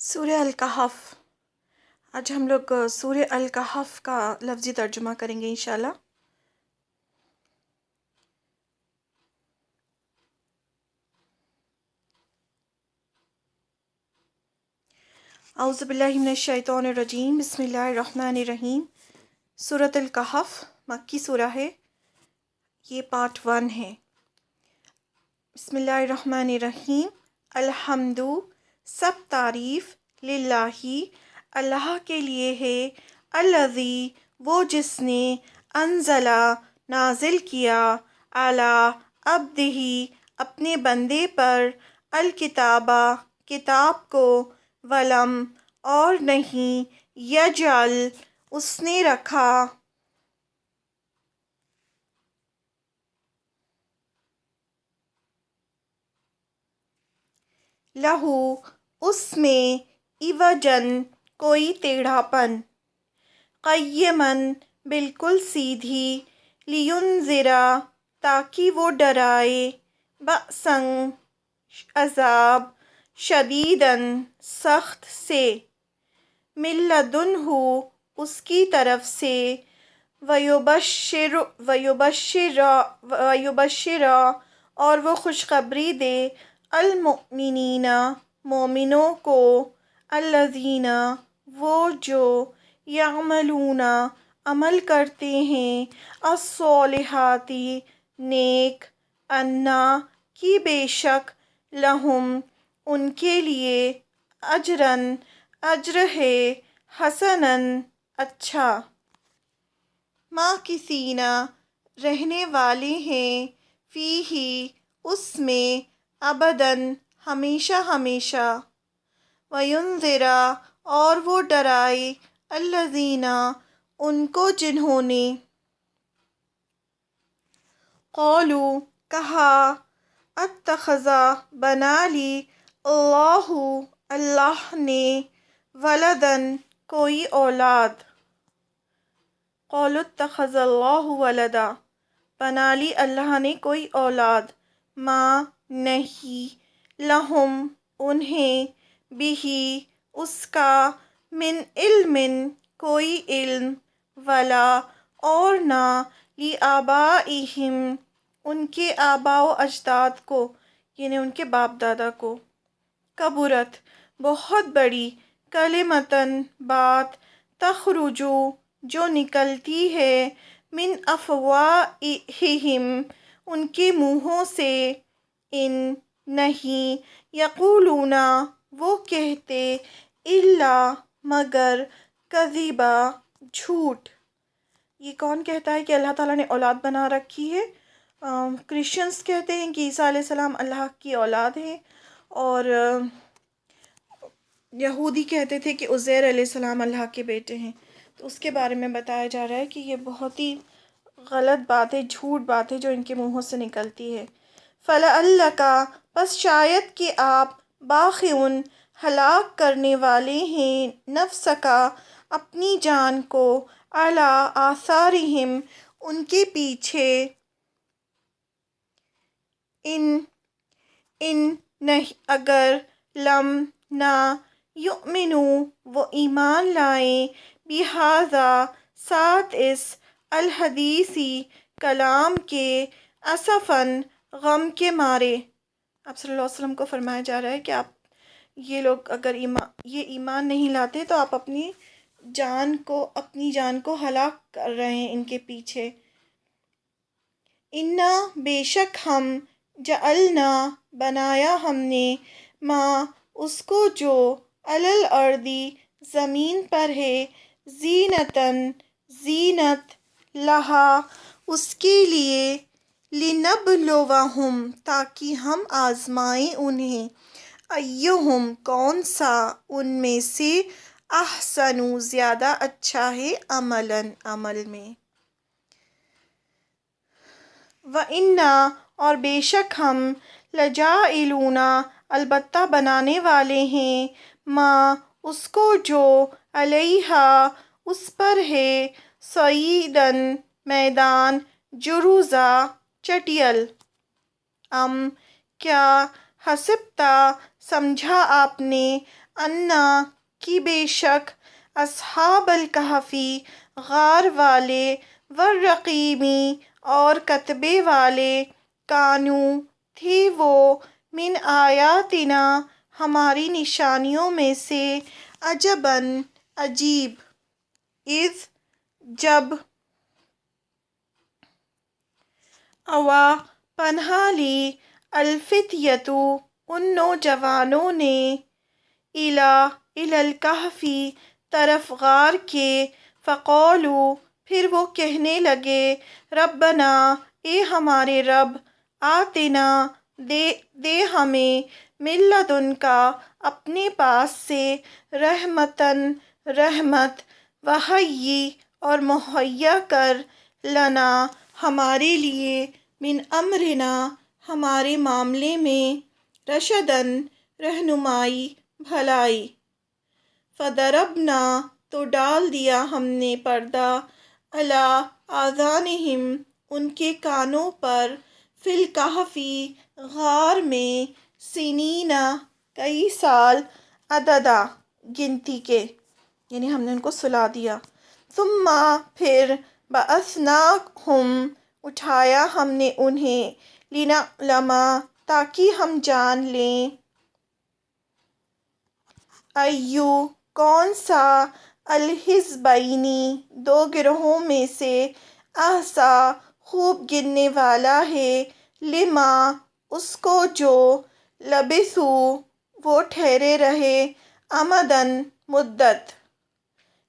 سورہ الکہف۔ آج ہم لوگ سورہ الکہف کا لفظی ترجمہ کریں گے انشاءاللہ۔ اعوذ باللہ من الشیطان الرجیم، بسم اللہ الرحمن الرحیم۔ سورۃ الکہف مکی سورہ ہے، یہ پارٹ 1 ہے۔ بسم اللہ الرحمن الرحیم۔ الحمد، سب تعریف، للہ، اللہ کے لیے ہے، الذی، وہ جس نے، انزلہ، نازل کیا، علی، عبدہ، اپنے بندے پر، الکتابہ، کتاب کو، ولم، اور نہیں، یجعل، اس نے رکھا، لہو، اس میں، عوجن، کوئی ٹیڑھا پن، قیماً، بالکل سیدھی، لینذر، تاکہ وہ ڈرائے، بأساً، عذاب، شدیداً، سخت سے، من لدنہ، اس کی طرف سے، ویبشر، اور وہ خوشخبری دے، المؤمنین، مومنوں کو، الذین، وہ جو، یعملون، عمل کرتے ہیں، الصالحات، نیک، انا، کی بے شک، لہم، ان کے لیے، اجراً، اجر ہے، حسناً، اچھا، ماکثین، رہنے والے ہیں، فیہ، اس میں، ابداً، ہمیشہ ہمیشہ، وینذر، اور وہ ڈرائے، الذین، ان کو جنہوں نے، قالوا، کہا، اتخذ، بنا لی، اللہ، اللہ نے، ولداً، کوئی اولاد، قالوا اتخذ اللہ ولدا، بنا لی اللہ نے کوئی اولاد، ما، نہیں، لہم، انہیں، بہ، اس کا، من علم، کوئی علم، ولا، اور نہ، لآبائہم، ان کے آباء و اجداد کو، یعنی ان کے باپ دادا کو، کبرت، بہت بڑی، کلمتاً، بات، تخرج، جو نکلتی ہے، من افواہہم، ان کے منہوں سے، ان، نہیں، یقولون، وہ کہتے، الا، مگر، کذبا، جھوٹ۔ یہ کون کہتا ہے کہ اللہ تعالیٰ نے اولاد بنا رکھی ہے؟ کرسچنز کہتے ہیں کہ عیسیٰ علیہ السلام اللہ کی اولاد ہیں، اور یہودی کہتے تھے کہ عزیر علیہ السلام اللہ کے بیٹے ہیں۔ تو اس کے بارے میں بتایا جا رہا ہے کہ یہ بہت ہی غلط بات ہے، جھوٹ بات ہے جو ان کے منہوں سے نکلتی ہے۔ فَلَعَلَّکَ، پس شاید کہ آپ، باخعٌ، ہلاک کرنے والے ہیں، نفسک، اپنی جان کو، علی آثارہم، ان کے پیچھے، ان، نہیں، اگر، لم، نہ، یؤمنوا، وہ ایمان لائیں، بہذا، ساتھ اس، الحدیث، کلام کے، اسفاً، غم کے مارے۔ آپ صلی اللہ علیہ وسلم کو فرمایا جا رہا ہے کہ آپ، یہ لوگ اگر یہ ایمان نہیں لاتے تو آپ اپنی جان کو ہلاک کر رہے ہیں ان کے پیچھے۔ انا، بے شک ہم، جعلنا، بنایا ہم نے، ما، اس کو جو، علی الارض، زمین پر ہے، زینتاً، زینت، لہا، اس کے لیے، لنبلوہم، تاکہ ہم آزمائیں انہیں، ایہم، کون سا، ان میں سے، احسن، زیادہ اچھا ہے، عملاً، عمل میں۔ وَإِنَّا، اور بے شک ہم، لَجَاعِلُونَ، البتہ بنانے والے ہیں، ما، اس کو جو، علیہا، اس پر ہے، صعیداً، میدان، جرزا، چٹیل۔ ام، کیا، حسبتا، سمجھا آپ نے، انا کی بے شک اصحاب الکہفی غار والے والرقیمی اور کتبے والے کانو تھی وہ من آیاتنا ہماری نشانیوں میں سے عجباً عجیب اذ جب اوا پناہ لی الفتیتو ان نوجوانوں نے الی الکہفی طرف غار کے فقولو پھر وہ کہنے لگے ربنا اے ہمارے رب آتنا دے ہمیں من لدنکا اپنے پاس سے رحمتاً رحمت وحیی اور مہیا کر لنا ہمارے لیے من امرنا ہمارے معاملے میں رشداً رہنمائی بھلائی فضربنا تو ڈال دیا ہم نے پردہ علی آذانہم ان کے کانوں پر فی الکہفی غار میں سنین کئی سال عددا گنتی کے، یعنی ہم نے ان کو سلا دیا، ثم پھر بعثناہم اٹھایا ہم نے انہیں لنعلم تاکہ ہم جان لیں ایو کون سا الحزبینی دو گروہوں میں سے احصا خوب گننے والا ہے لما اس کو جو لبثو وہ ٹھہرے رہے امدن مدت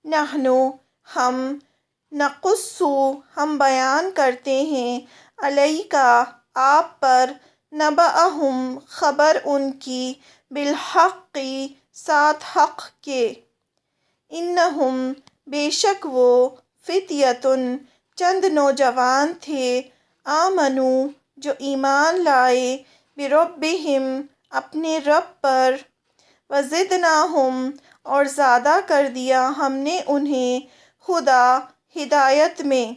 نحنو ہم نقصو ہم بیان کرتے ہیں علیکا آپ پر نبأہم خبر ان کی بالحق ساتھ حق کے انہم بے شک وہ فتیتن چند نوجوان تھے آمنو جو ایمان لائے بربہم اپنے رب پر وزدناہم اور زیادہ کر دیا ہم نے انہیں ہدا ہدایت میں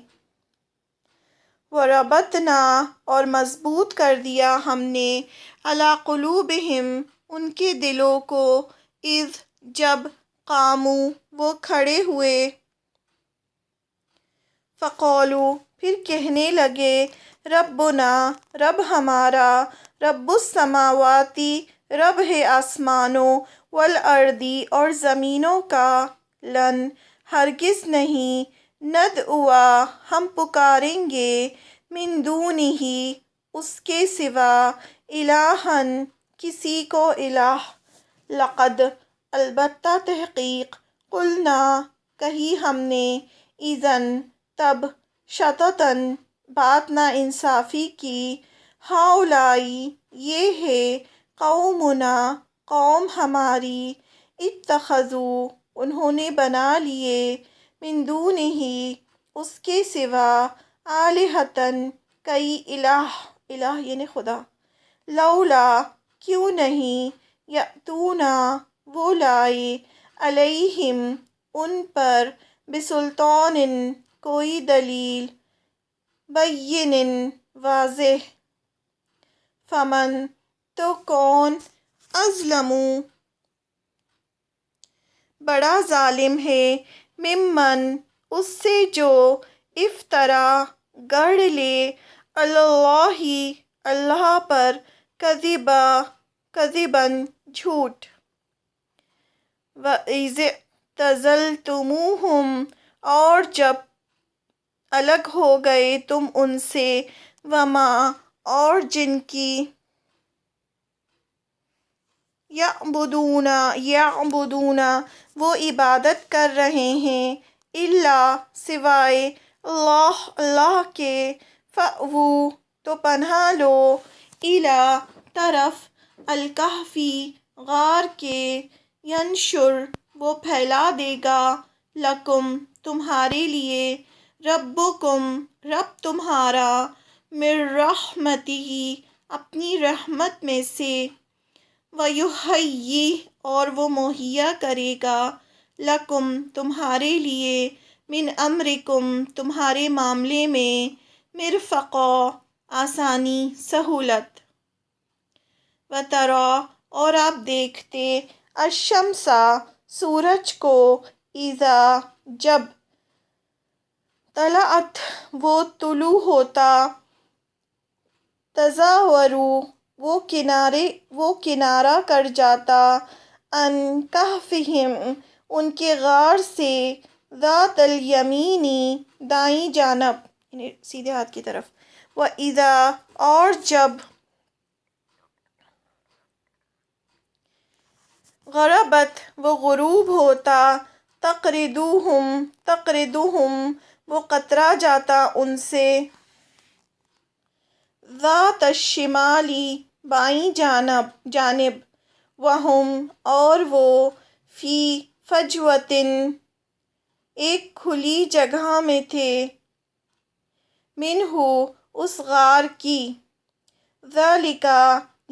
وربطنا اور مضبوط کر دیا ہم نے علی قلوبہم ان کے دلوں کو اذ جب قامو وہ کھڑے ہوئے فقولو پھر کہنے لگے ربنا رب ہمارا رب السماواتی رب ہے آسمانوں والارضی اور زمینوں کا لن ہرگز نہیں ندعوا ہم پکاریں گے من دونہ اس کے سوا الہن کسی کو الہ لقد البتہ تحقیق قلنا کہی ہم نے اذن تب شططن بات نا انصافی کی ہؤلائی یہ ہے قومنا قوم ہماری اتخذو انہوں نے بنا لیے من دونہ اس کے سوا آلہتن کئی الہ الہ یعنی خدا لولا کیوں نہیں یأتونا وہ لائے علیہم ان پر بسلطان کوئی دلیل بین واضح فمن تو کون اظلم بڑا ظالم ہے ممن اس سے جو افطرا گڑھ لے اللہ اللہ پر کذباً جھوٹ وَإِذِ اعْتَزَلْتُمُوهُمْ اور جب الگ ہو گئے تم ان سے وما اور جن کی یعبدون وہ عبادت کر رہے ہیں الا سوائے اللہ اللہ کے فأووا تو پناہ لو الی طرف الکہفی غار کے ینشر وہ پھیلا دے گا لکم تمہارے لیے ربکم رب تمہارا من رحمتہ اپنی رحمت میں سے ویہیئ اور وہ مہیا کرے گا لکم تمہارے لیے من امرکم تمہارے معاملے میں مرفقا آسانی سہولت وترا اور آپ دیکھتے الشمسا سورج کو، اذا جب، طلعت وہ طلوع ہوتا، تزاورو وہ کنارہ کر جاتا، ان کہفہم ان کے غار سے، ذات الیمینی دائیں جانب، یعنی سیدھے ہاتھ کی طرف، وَإِذَا اور جب، غربت وہ غروب ہوتا، تقرضہم وہ قطرا جاتا ان سے، ذات الشمالی بائیں جانب، وہم اور وہ، فی فجوۃ ایک کھلی جگہ میں تھے، منہ اس غار کی، ذالک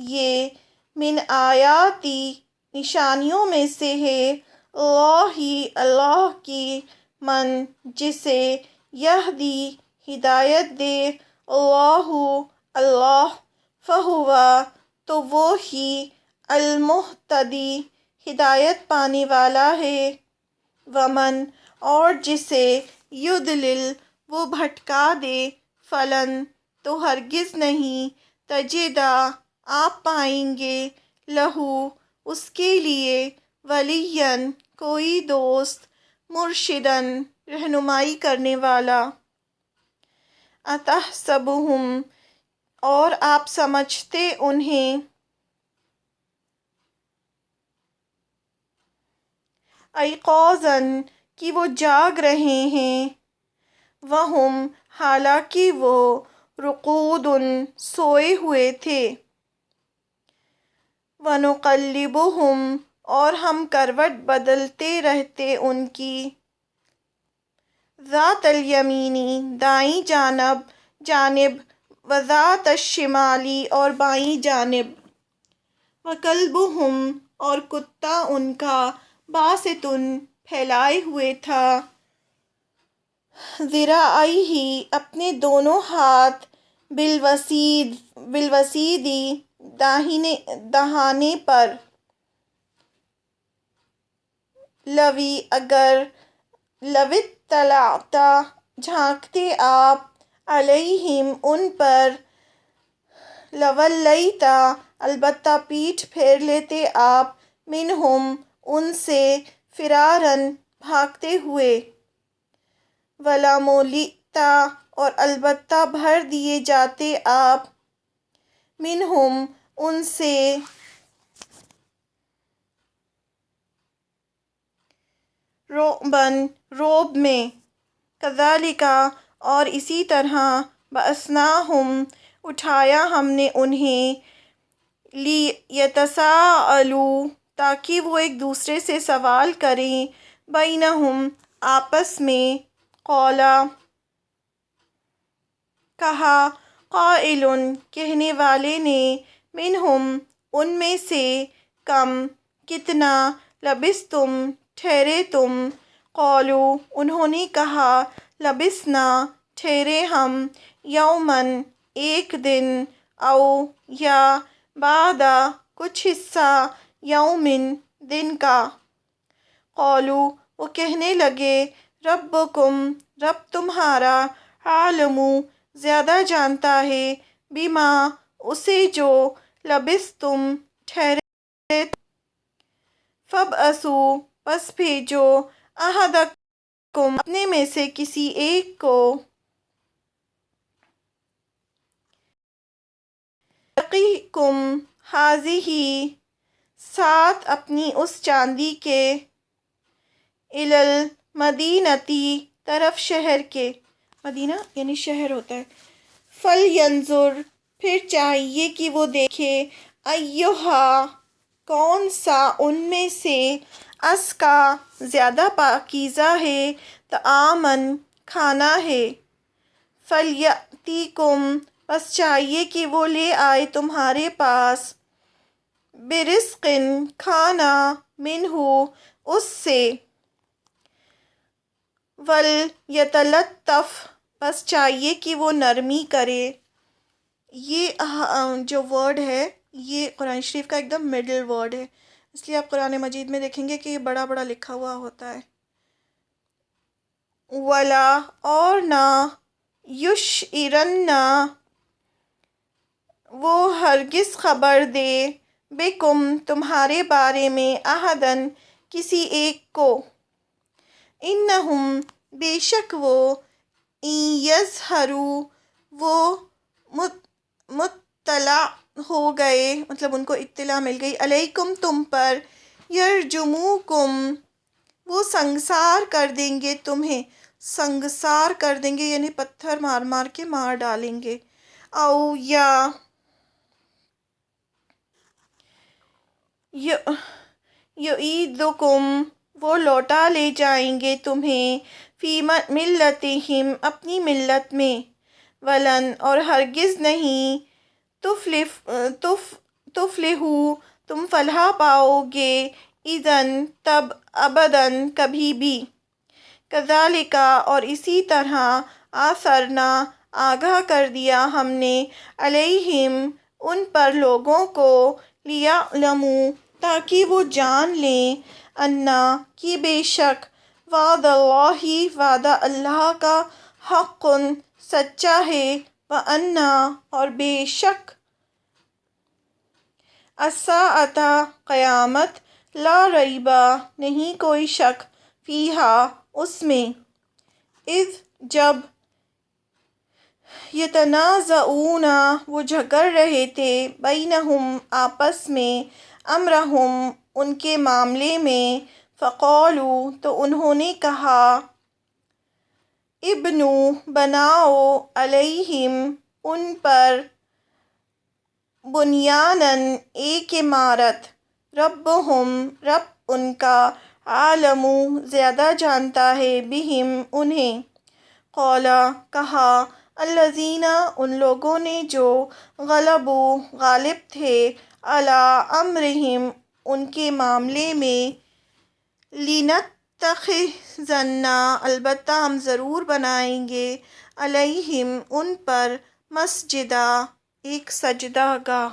یہ، من آیاتی نشانیوں میں سے ہے، اللہ کی، من جسے، یہدی ہدایت دے، اللہ، فہو تو وہ ہی، المہتدی ہدایت پانے والا ہے، ومن اور جسے، یضلل وہ بھٹکا دے، فلن تو ہرگز نہیں، تجدا آپ پائیں گے، لہو اس کے لیے، ولین کوئی دوست، مرشدن رہنمائی کرنے والا، اتحسبہم اور آپ سمجھتے انہیں، ایقاظا کہ وہ جاگ رہے ہیں، وہم حالانکہ وہ، رقود سوئے ہوئے تھے، ونقلبہم اور ہم کروٹ بدلتے رہتے ان کی، ذات الیمینی دائیں جانب، وذات الشمالی اور بائیں جانب، وکلبہم اور کتا ان کا، باسط پھیلائے ہوئے تھا، ذراعیہ اپنے دونوں ہاتھ، بالوصیدی دہانے پر، لو اطلعت جھانکتے آپ، علیہم ان پر، لولیت البتہ پیٹھ پھیر لیتے آپ، منہم ان سے، فرارن بھاگتے ہوئے، ولملئت اور البتہ بھر دیے جاتے آپ، منہم ان سے، رعباً رعب میں، کذالک اور اسی طرح، بعثناہم اٹھایا ہم نے انہیں، لیتساءلوا تاکہ وہ ایک دوسرے سے سوال کریں، بینہم آپس میں، قال کہا، قائل کہنے والے نے، منہم ان میں سے، کم کتنا، لبثتم ٹھہرے تم، قالوا انہوں نے کہا، لبثنا ٹھہرے ہم، یوماً ایک دن، او یا بعض کچھ حصہ، یومن دن کا، قالوا وہ کہنے لگے، ربکم رب تمہارا، اعلم زیادہ جانتا ہے، بما اسے جو، لبثتم ٹھہرے تم، فابعثوا پس بھیجو، احدکم اپنے میں سے کسی ایک کو، برقیکم ہذہ ساتھ اپنی اس چاندی کے، الی المدینۃ طرف شہر کے، مدینہ یعنی شہر ہوتا ہے، فلینظر پھر چاہیے کہ وہ دیکھے، ایہا کون سا ان میں سے، ازکی زیادہ پاکیزہ ہے، طعاماً کھانا ہے، فلیأتیکم پس چاہیے کہ وہ لے آئے تمہارے پاس، برزق کھانا، منہ اس سے، ولیتلطف بس چاہیے کہ وہ نرمی کرے۔ یہ جو ورڈ ہے یہ قرآن شریف کا ایک دم مڈل ورڈ ہے، اس لیے آپ قرآن مجید میں دیکھیں گے کہ یہ بڑا بڑا لکھا ہوا ہوتا ہے. ولا اور نہ، یشعرن وہ ہرگز خبر دے، بکم تمہارے بارے میں، احدن کسی ایک کو، انہم بے شک وہ، ان یظہروا وہ مطلع ہو گئے، مطلب ان کو اطلاع مل گئی، علیکم تم پر، یرجموکم وہ سنگسار کر دیں گے تمہیں، سنگسار کر دیں گے یعنی پتھر مار مار کے مار ڈالیں گے، او یا یعیدکم وہ لوٹا لے جائیں گے تمہیں، فی ملتہم اپنی ملت میں، ولن اور ہرگز نہیں، تفلحوا تم فلاح پاؤ گے، اذن تب، ابداً کبھی بھی، کذالک اور اسی طرح، آثرنا آگاہ کر دیا ہم نے، علیہم ان پر لوگوں کو، لیعلموا تاکہ وہ جان لیں، انا کہ بے شک، وعد اللہ وعدہ اللہ کا، حق سچا ہے، وانا اور بے شک، الساعۃ قیامت، لا ریب نہیں کوئی شک، فیہا اس میں، اذ جب، یتنازعون وہ جھگڑ رہے تھے، بینہم آپس میں، امرہم ان کے معاملے میں، فقالوا تو انہوں نے کہا، ابنوا بناؤ، علیہم ان پر، بنیاناً ایک عمارت، ربہم رب ان کا، عالم زیادہ جانتا ہے، بہم انہیں، قال کہا، الذین ان لوگوں نے جو، غلبوا غالب تھے، علی امرہم ان کے معاملے میں، لنتخذن البتہ ہم ضرور بنائیں گے، علیہم ان پر، مسجدا ایک سجدہ گاہ.